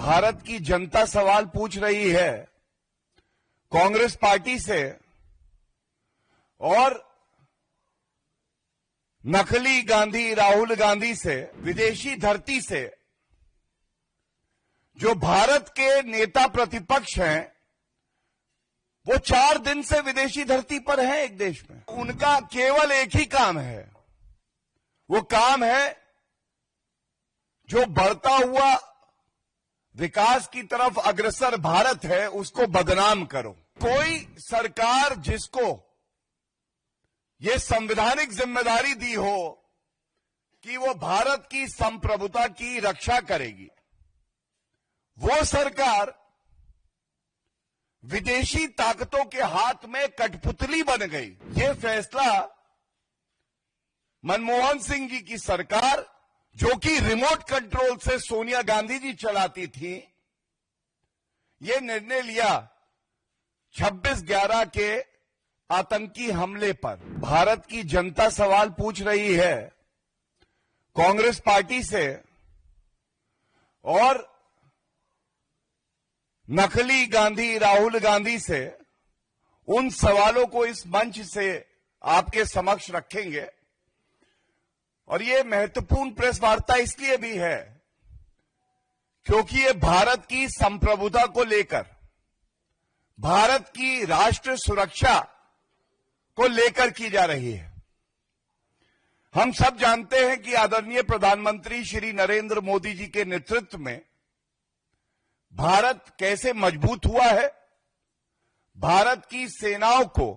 भारत की जनता सवाल पूछ रही है कांग्रेस पार्टी से और नकली गांधी राहुल गांधी से, विदेशी धरती से जो भारत के नेता प्रतिपक्ष हैं वो 4 दिन से विदेशी धरती पर हैं एक देश में। उनका केवल एक ही काम है, वो काम है जो बढ़ता हुआ विकास की तरफ अग्रसर भारत है उसको बदनाम करो। कोई सरकार जिसको ये संवैधानिक जिम्मेदारी दी हो कि वो भारत की संप्रभुता की रक्षा करेगी, वो सरकार विदेशी ताकतों के हाथ में कठपुतली बन गई। ये फैसला मनमोहन सिंह जी की सरकार, जो कि रिमोट कंट्रोल से सोनिया गांधी जी चलाती थी, ये निर्णय लिया 26/11 के आतंकी हमले पर। भारत की जनता सवाल पूछ रही है कांग्रेस पार्टी से और नकली गांधी राहुल गांधी से। उन सवालों को इस मंच से आपके समक्ष रखेंगे और ये महत्वपूर्ण प्रेस वार्ता इसलिए भी है क्योंकि ये भारत की संप्रभुता को लेकर, भारत की राष्ट्र सुरक्षा को लेकर की जा रही है। हम सब जानते हैं कि आदरणीय प्रधानमंत्री श्री नरेंद्र मोदी जी के नेतृत्व में भारत कैसे मजबूत हुआ है। भारत की सेनाओं को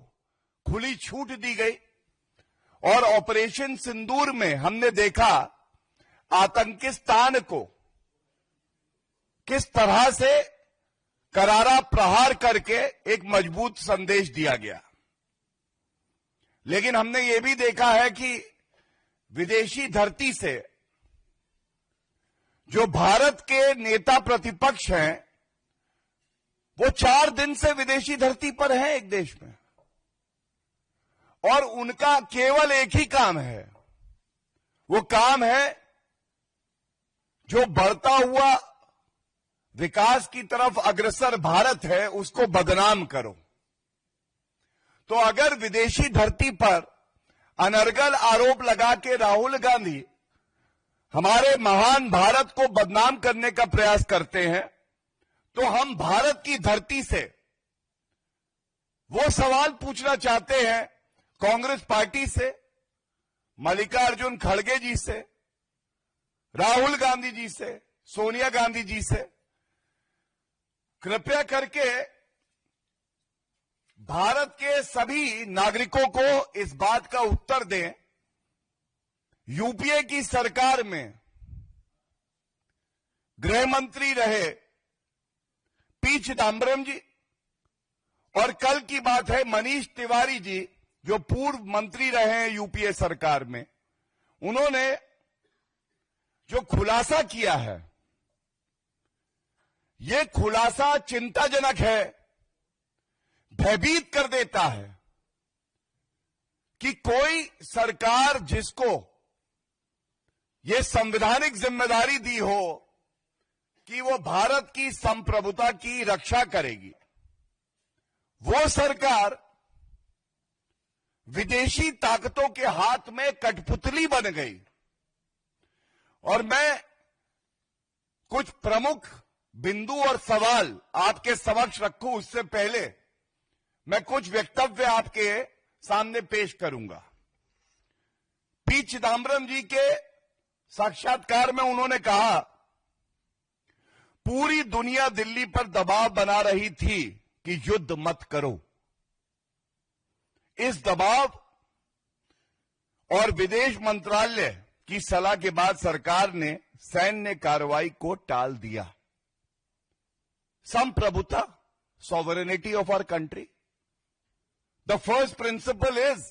खुली छूट दी गई और ऑपरेशन सिंदूर में हमने देखा आतंकिस्तान को किस तरह से करारा प्रहार करके एक मजबूत संदेश दिया गया। लेकिन हमने ये भी देखा है कि विदेशी धरती से जो भारत के नेता प्रतिपक्ष हैं वो 4 दिन से विदेशी धरती पर हैं एक देश में, और उनका केवल एक ही काम है, वो काम है जो बढ़ता हुआ विकास की तरफ अग्रसर भारत है उसको बदनाम करो। तो अगर विदेशी धरती पर अनर्गल आरोप लगा के राहुल गांधी हमारे महान भारत को बदनाम करने का प्रयास करते हैं, तो हम भारत की धरती से वो सवाल पूछना चाहते हैं कांग्रेस पार्टी से, मल्लिकार्जुन खड़गे जी से, राहुल गांधी जी से, सोनिया गांधी जी से, कृपया करके भारत के सभी नागरिकों को इस बात का उत्तर दें। यूपीए की सरकार में गृह मंत्री रहे पी चिदम्बरम जी, और कल की बात है मनीष तिवारी जी जो पूर्व मंत्री रहे हैं यूपीए सरकार में, उन्होंने जो खुलासा किया है ये खुलासा चिंताजनक है, भयभीत कर देता है कि कोई सरकार जिसको ये संवैधानिक जिम्मेदारी दी हो कि वो भारत की संप्रभुता की रक्षा करेगी, वो सरकार विदेशी ताकतों के हाथ में कठपुतली बन गई। और मैं कुछ प्रमुख बिंदु और सवाल आपके समक्ष रखूं उससे पहले मैं कुछ वक्तव्य आपके सामने पेश करूंगा। पी चिदम्बरम जी के साक्षात्कार में उन्होंने कहा पूरी दुनिया दिल्ली पर दबाव बना रही थी कि युद्ध मत करो। इस दबाव और विदेश मंत्रालय की सलाह के बाद सरकार ने सैन्य कार्रवाई को टाल दिया। संप्रभुता, sovereignty of our country. The first principle is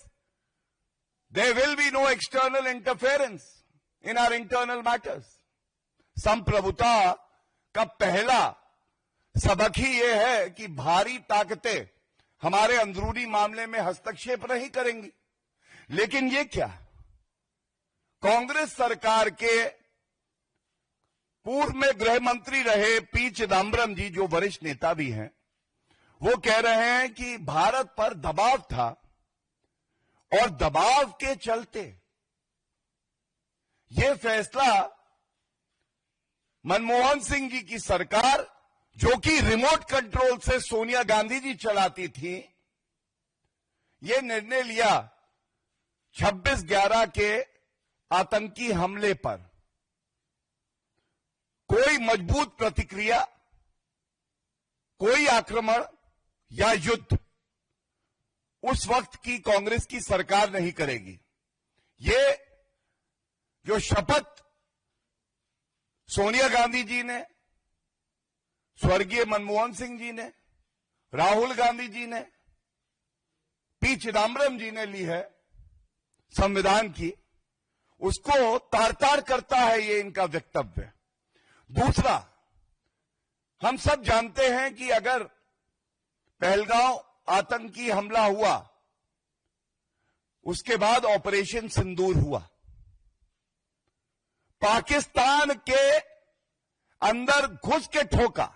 there will be no external interference in our internal matters. संप्रभुता का पहला सबक ही यह है कि भारी ताकतें हमारे अंदरूनी मामले में हस्तक्षेप नहीं करेंगी। लेकिन ये क्या, कांग्रेस सरकार के पूर्व में गृह मंत्री रहे पी चिदम्बरम जी, जो वरिष्ठ नेता भी हैं, वो कह रहे हैं कि भारत पर दबाव था और दबाव के चलते ये फैसला मनमोहन सिंह जी की सरकार, जो कि रिमोट कंट्रोल से सोनिया गांधी जी चलाती थी, ये निर्णय लिया 26/11 के आतंकी हमले पर कोई मजबूत प्रतिक्रिया, कोई आक्रमण या युद्ध उस वक्त की कांग्रेस की सरकार नहीं करेगी। ये जो शपथ सोनिया गांधी जी ने, स्वर्गीय मनमोहन सिंह जी ने, राहुल गांधी जी ने, पी चिदम्बरम जी ने ली है संविधान की, उसको तार-तार करता है ये इनका वक्तव्य। दूसरा, हम सब जानते हैं कि अगर पहलगांव आतंकी हमला हुआ, उसके बाद ऑपरेशन सिंदूर हुआ, पाकिस्तान के अंदर घुस के ठोका,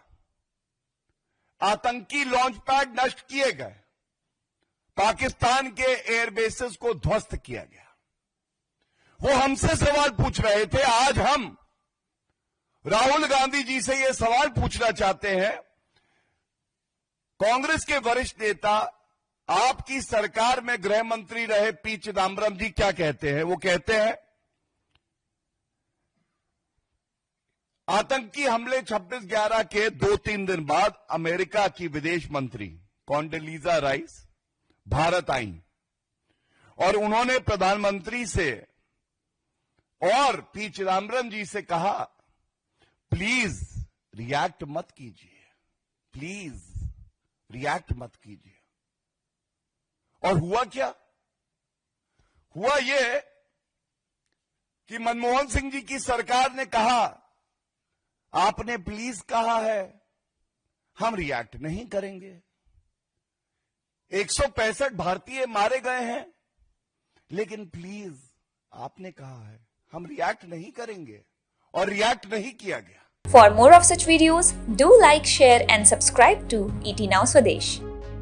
आतंकी लॉन्च पैड नष्ट किए गए, पाकिस्तान के एयरबेसेस को ध्वस्त किया गया। वो हमसे सवाल पूछ रहे थे। आज हम राहुल गांधी जी से ये सवाल पूछना चाहते हैं, कांग्रेस के वरिष्ठ नेता, आपकी सरकार में गृह मंत्री रहे पी चिदम्बरम जी क्या कहते हैं? वो कहते हैं आतंकी हमले 26/11 के 2-3 दिन बाद अमेरिका की विदेश मंत्री कॉन्डोलीजा राइस भारत आई और उन्होंने प्रधानमंत्री से और पी चिदम्बरम जी से कहा, प्लीज रिएक्ट मत कीजिए, प्लीज रिएक्ट मत कीजिए। और हुआ क्या? हुआ ये कि मनमोहन सिंह जी की सरकार ने कहा, आपने प्लीज कहा है, हम रिएक्ट नहीं करेंगे। 165 भारतीय मारे गए हैं, लेकिन प्लीज आपने कहा है, हम रिएक्ट नहीं करेंगे, और रिएक्ट नहीं किया गया। For more of such videos, do like, share and subscribe to ET Now Swadesh.